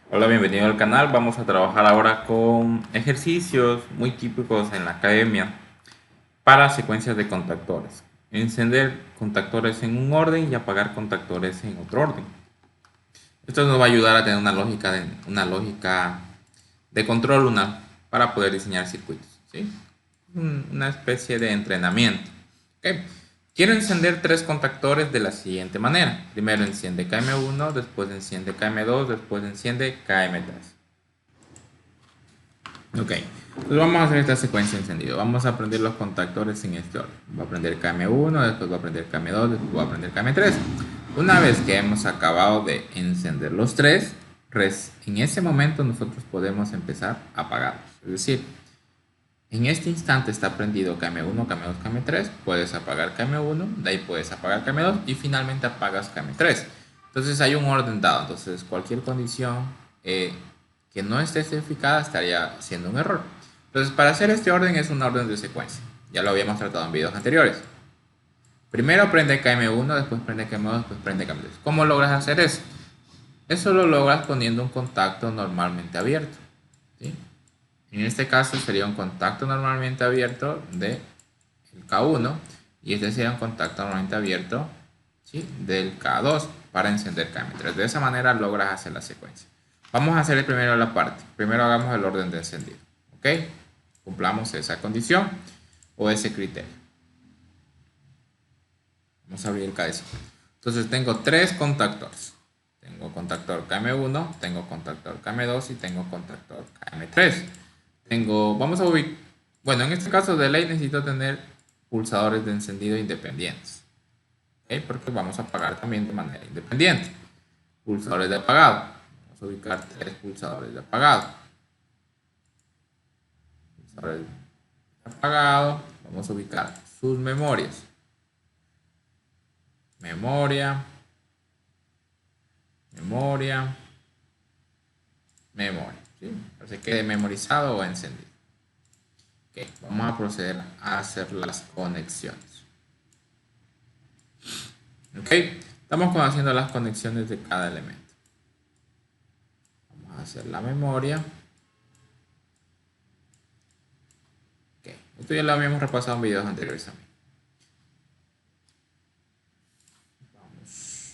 Hola, bienvenido al canal. Vamos a trabajar ahora con ejercicios muy típicos en la academia para secuencias de contactores. Encender contactores en un orden y apagar contactores en otro orden. Esto nos va a ayudar a tener una lógica de control para poder diseñar circuitos, ¿sí? Una especie de entrenamiento. ¿Ok? Quiero encender tres contactores de la siguiente manera. Primero enciende KM1, después enciende KM2, después enciende KM3. Ok, entonces vamos a hacer esta secuencia de encendido. Vamos a prender los contactores en este orden. Va a prender KM1, después va a prender KM2, después va a prender KM3. Una vez que hemos acabado de encender los tres, en ese momento nosotros podemos empezar a apagarlos. Es decir, en este instante está prendido KM1, KM2, KM3. Puedes apagar KM1, de ahí puedes apagar KM2 y finalmente apagas KM3. Entonces hay un orden dado. Entonces cualquier condición que no esté especificada estaría siendo un error. Entonces para hacer este orden es un orden de secuencia. Ya lo habíamos tratado en videos anteriores. Primero prende KM1, después prende KM2, después prende KM3. ¿Cómo logras hacer eso? Eso lo logras poniendo un contacto normalmente abierto, ¿sí? En este caso sería un contacto normalmente abierto del K1 y este sería un contacto normalmente abierto, ¿sí?, del K2 para encender KM3. De esa manera logras hacer la secuencia. Vamos a hacer primero la parte. Primero hagamos el orden de encendido. ¿Ok? Cumplamos esa condición o ese criterio. Vamos a abrir el KS. Entonces tengo tres contactores. Tengo contactor KM1, tengo contactor KM2 y tengo contactor KM3. Vamos a ubicar, bueno, en este caso de ley necesito tener pulsadores de encendido independientes, ¿ok? Porque vamos a apagar también de manera independiente. Pulsadores de apagado, vamos a ubicar tres pulsadores de apagado. Pulsadores de apagado, vamos a ubicar sus memorias. Memoria, memoria, memoria, ¿sí? Para que quede memorizado o encendido. Okay, vamos a proceder a hacer las conexiones. Ok, estamos haciendo las conexiones de cada elemento. Vamos a hacer la memoria. Ok, esto ya lo habíamos repasado en videos anteriores también. Vamos.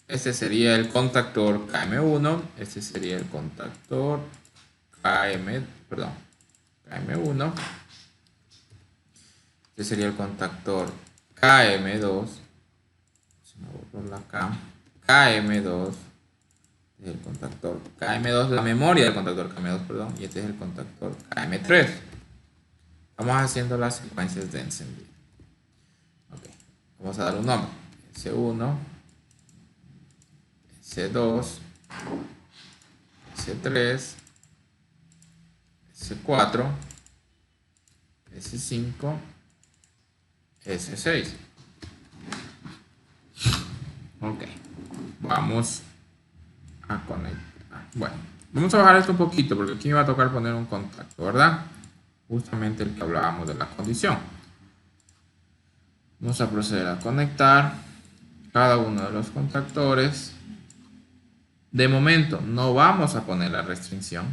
Este sería el contactor KM1. Este sería el contactor KM1. Este sería el contactor KM2. Se me borró la K. KM2. Este es el contactor KM2, la memoria del contactor KM2, perdón. Y este es el contactor KM3. Vamos haciendo las secuencias de encendido. Ok, vamos a dar un nombre. S1, S2, S3, S4, S5, S6. Ok, vamos a conectar. Bueno, vamos a bajar esto un poquito porque aquí me va a tocar poner un contacto, ¿verdad? Justamente el que hablábamos de la condición. Vamos a proceder a conectar cada uno de los contactores. De momento no vamos a poner la restricción.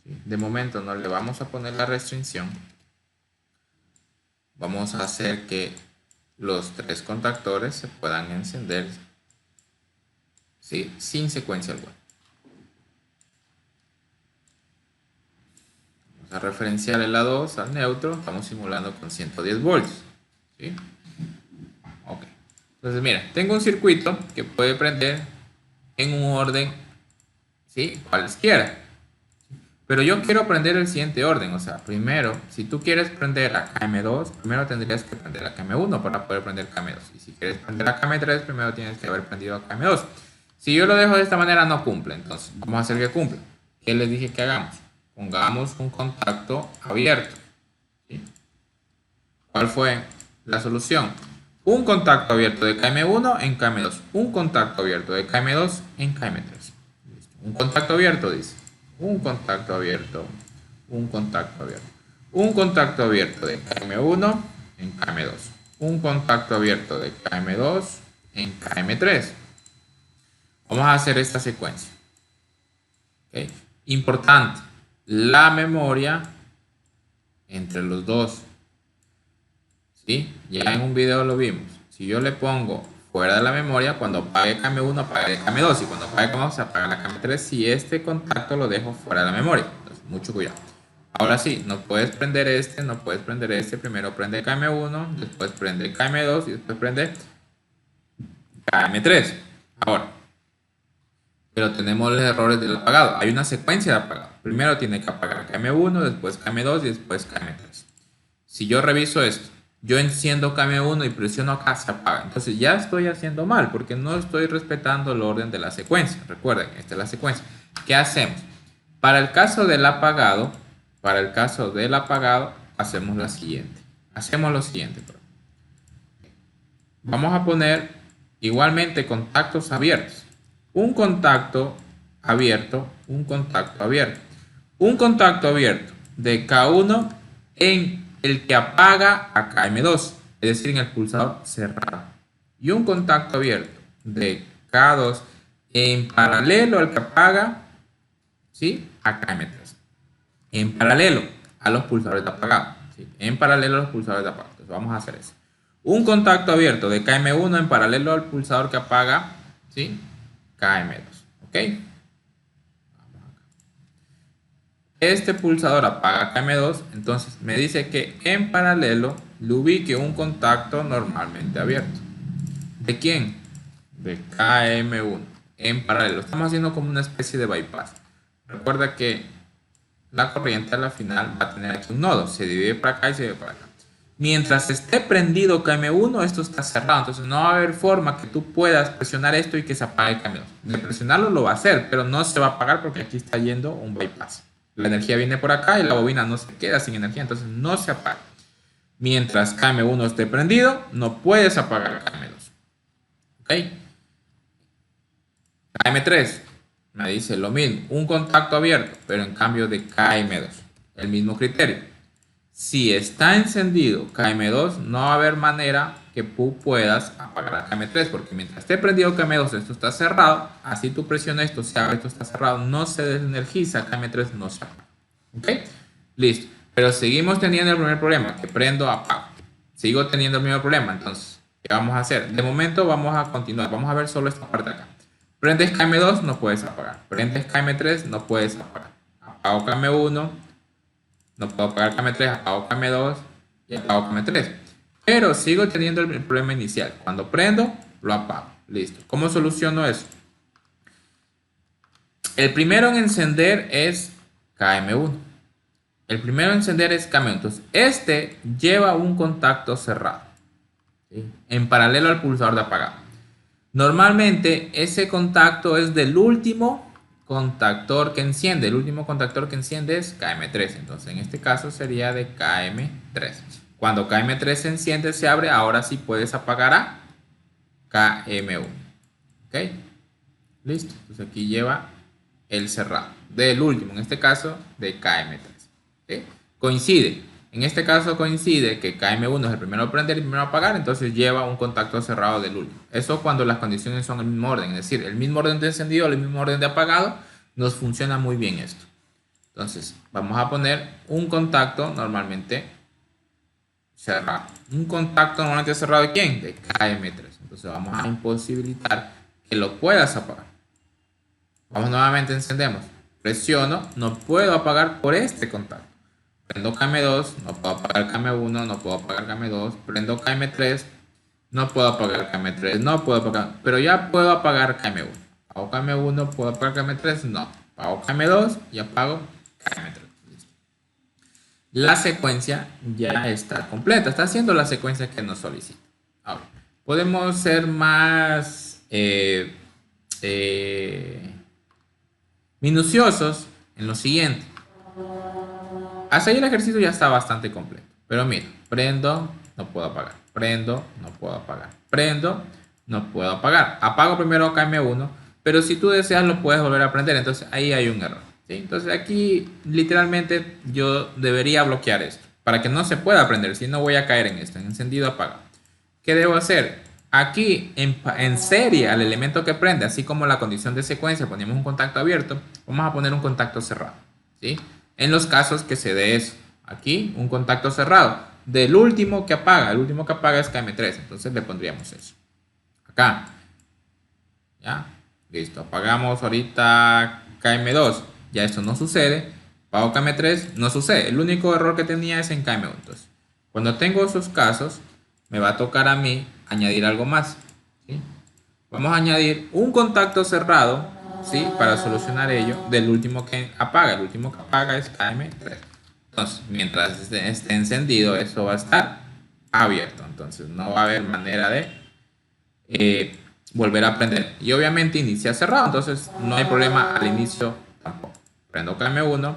De momento no le vamos a poner la restricción. Vamos a hacer que los tres contactores se puedan encender, ¿sí?, sin secuencia alguna. Vamos a referenciar el A2 al neutro. Estamos simulando con 110 volts, ¿sí? Ok. Entonces mira, tengo un circuito que puede prender en un orden, ¿sí?, cualquiera. Pero yo quiero prender el siguiente orden. O sea, primero, si tú quieres prender a KM2, primero tendrías que prender a KM1 para poder prender KM2. Y si quieres prender a KM3, primero tienes que haber prendido a KM2. Si yo lo dejo de esta manera, no cumple. Entonces, vamos a hacer que cumpla. ¿Qué les dije que hagamos? Pongamos un contacto abierto, ¿sí? ¿Cuál fue la solución? Un contacto abierto de KM1 en KM2. Un contacto abierto de KM2 en KM3. Un contacto abierto, dice. Un contacto abierto. Un contacto abierto. Un contacto abierto de KM1 en KM2. Un contacto abierto de KM2 en KM3. Vamos a hacer esta secuencia. ¿Ok? Importante, la memoria entre los dos. ¿Sí? Ya en un video lo vimos. Si yo le pongo fuera de la memoria, cuando apague KM1, apague KM2. Y cuando apague KM2, se apaga la KM3. Si este contacto lo dejo fuera de la memoria. Entonces, mucho cuidado. Ahora sí, no puedes prender este, no puedes prender este. Primero prende KM1, después prende KM2 y después prende KM3. Ahora, pero tenemos los errores del apagado. Hay una secuencia de apagado. Primero tiene que apagar KM1, después KM2 y después KM3. Si yo reviso esto, yo enciendo KM1 y presiono acá, se apaga. Entonces ya estoy haciendo mal porque no estoy respetando el orden de la secuencia. Recuerden, esta es la secuencia. ¿Qué hacemos? Para el caso del apagado, hacemos lo siguiente. Vamos a poner igualmente contactos abiertos. Un contacto abierto de K1 en el que apaga a KM2, es decir, en el pulsador cerrado. Y un contacto abierto de K2 en paralelo al que apaga, ¿sí?, a KM3. En paralelo a los pulsadores de apagado. ¿Sí? En paralelo a los pulsadores de apagado. Entonces vamos a hacer eso. Un contacto abierto de KM1 en paralelo al pulsador que apaga, ¿sí?, KM2. ¿Ok? Este pulsador apaga KM2, entonces me dice que en paralelo le ubique un contacto normalmente abierto. ¿De quién? De KM1. En paralelo. Estamos haciendo como una especie de bypass. Recuerda que la corriente a la final va a tener aquí un nodo. Se divide para acá y se divide para acá. Mientras esté prendido KM1, esto está cerrado. Entonces no va a haber forma que tú puedas presionar esto y que se apague KM2. De presionarlo lo va a hacer, pero no se va a apagar porque aquí está yendo un bypass. La energía viene por acá y la bobina no se queda sin energía, entonces no se apaga. Mientras KM1 esté prendido, no puedes apagar KM2. ¿Ok? KM3 me dice lo mismo, un contacto abierto, pero en cambio de KM2. El mismo criterio. Si está encendido KM2, no va a haber manera que tú puedas apagar a KM3, porque mientras esté prendido KM2, esto está cerrado. Así tú presionas esto, se abre, esto está cerrado, no se desenergiza, KM3 no se apaga. ¿Ok? Listo. Pero seguimos teniendo el primer problema, que prendo, apago. Sigo teniendo el mismo problema, entonces, ¿qué vamos a hacer? De momento vamos a continuar, vamos a ver solo esta parte de acá. Prendes KM2, no puedes apagar. Prendes KM3, no puedes apagar. Apago KM1, no puedo apagar KM3, apago KM2 y apago KM3. Pero sigo teniendo el problema inicial. Cuando prendo, lo apago. Listo. ¿Cómo soluciono eso? El primero en encender es KM1. Entonces, este lleva un contacto cerrado, ¿sí?, en paralelo al pulsador de apagado. Normalmente ese contacto es del último contactor que enciende. El último contactor que enciende es KM3. Entonces en este caso sería de KM3. Cuando KM3 se enciende, se abre. Ahora sí puedes apagar a KM1. ¿Ok? Listo. Entonces aquí lleva el cerrado. Del último, en este caso de KM3. ¿Ok? Coincide. En este caso coincide que KM1 es el primero a prender y el primero a apagar, entonces lleva un contacto cerrado del último. Eso cuando las condiciones son el mismo orden, es decir, el mismo orden de encendido, el mismo orden de apagado, nos funciona muy bien esto. Entonces, vamos a poner un contacto normalmente cerrado. ¿Un contacto normalmente cerrado de quién? De KM3. Entonces vamos a imposibilitar que lo puedas apagar. Vamos nuevamente, encendemos. Presiono, no puedo apagar por este contacto. Prendo KM2, no puedo apagar KM1, no puedo apagar KM2. Prendo KM3, no puedo apagar KM3, no puedo apagar, pero ya puedo apagar KM1. Apago KM1, puedo apagar KM3, no. Apago KM2 y apago KM3. Listo. La secuencia ya está completa, está haciendo la secuencia que nos solicita. Ahora, podemos ser más minuciosos en lo siguiente. Hasta ahí el ejercicio ya está bastante completo. Pero mira, prendo, no puedo apagar. Prendo, no puedo apagar. Prendo, no puedo apagar. Apago primero KM1, pero si tú deseas lo puedes volver a prender. Entonces ahí hay un error, ¿sí? Entonces aquí literalmente yo debería bloquear esto para que no se pueda prender. Si no voy a caer en esto, en encendido, apagado. ¿Qué debo hacer? Aquí en serie al elemento que prende, así como la condición de secuencia, ponemos un contacto abierto, vamos a poner un contacto cerrado, ¿sí? En los casos que se dé eso, aquí un contacto cerrado del último que apaga, el último que apaga es KM3, entonces le pondríamos eso. Acá, ya, listo, apagamos ahorita KM2, ya esto no sucede, apago KM3, no sucede, el único error que tenía es en KM1, entonces, cuando tengo esos casos, me va a tocar a mí añadir algo más, ¿sí? Vamos a añadir un contacto cerrado, ¿sí? Para solucionar ello del último que apaga. El último que apaga es KM3. Entonces, mientras esté encendido, eso va a estar abierto. Entonces, no va a haber manera de volver a prender. Y obviamente inicia cerrado, entonces no hay problema al inicio tampoco. Prendo KM1, no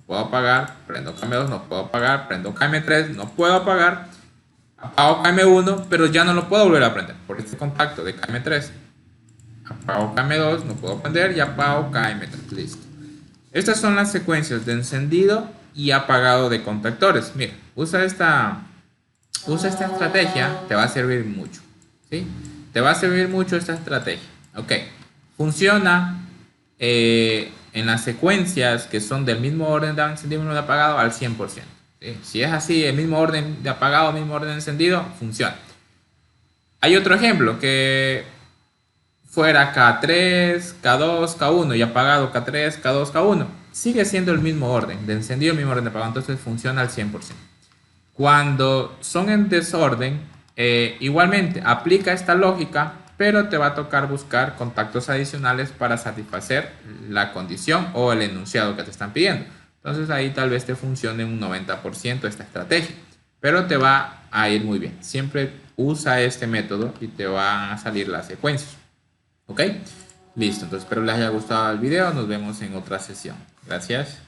puedo apagar. Prendo KM2, no puedo apagar. Prendo KM3, no puedo apagar. Apago KM1, pero ya no lo puedo volver a prender por este contacto de KM3. Apago KM2, no puedo prender y apago KM3. Listo. Estas son las secuencias de encendido y apagado de contactores. Mira, usa esta estrategia, te va a servir mucho. ¿Sí? Te va a servir mucho esta estrategia. Ok. Funciona en las secuencias que son del mismo orden de encendido y de apagado al 100%. ¿Sí? Si es así, el mismo orden de apagado, el mismo orden de encendido, funciona. Hay otro ejemplo que fuera K3, K2, K1 y apagado K3, K2, K1. Sigue siendo el mismo orden de encendido, el mismo orden de apagado, entonces funciona al 100%. Cuando son en desorden, igualmente aplica esta lógica, pero te va a tocar buscar contactos adicionales para satisfacer la condición o el enunciado que te están pidiendo. Entonces ahí tal vez te funcione un 90% esta estrategia, pero te va a ir muy bien. Siempre usa este método y te van a salir las secuencias. ¿Ok? Listo, entonces espero les haya gustado el video. Nos vemos en otra sesión. Gracias.